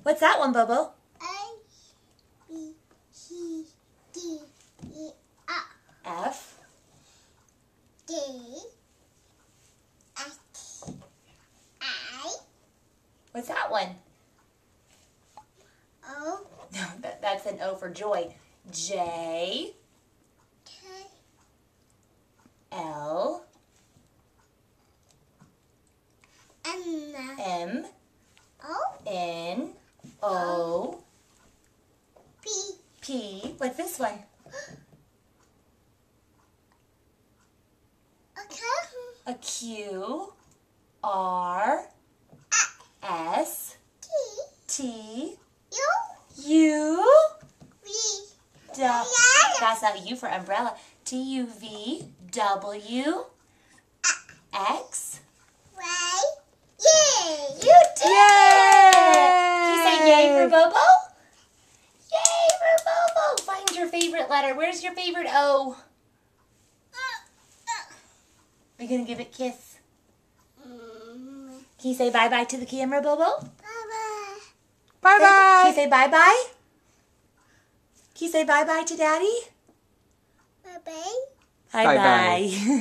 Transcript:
What's that one, Bobo? A, B, C, D, E, F, F. D, X, I, What's that one? O, No, that's an O for joy. J, K, L, N, M, O, N, O, P, P. What's this one? OK, A Q, R, S, T, T, U, U. V, That's not U for umbrella. T, U, V, W, X. Y, yay! You did it! Can you say yay for Bobo? Yay for Bobo! Find your favorite letter. Where's your favorite O? Are you going to give it a kiss? Can you say bye-bye to the camera, Bobo? Bye-bye. Bye-bye. Can you say bye-bye? Can you say bye-bye to Daddy? Bye-bye. Bye-bye. Bye-bye.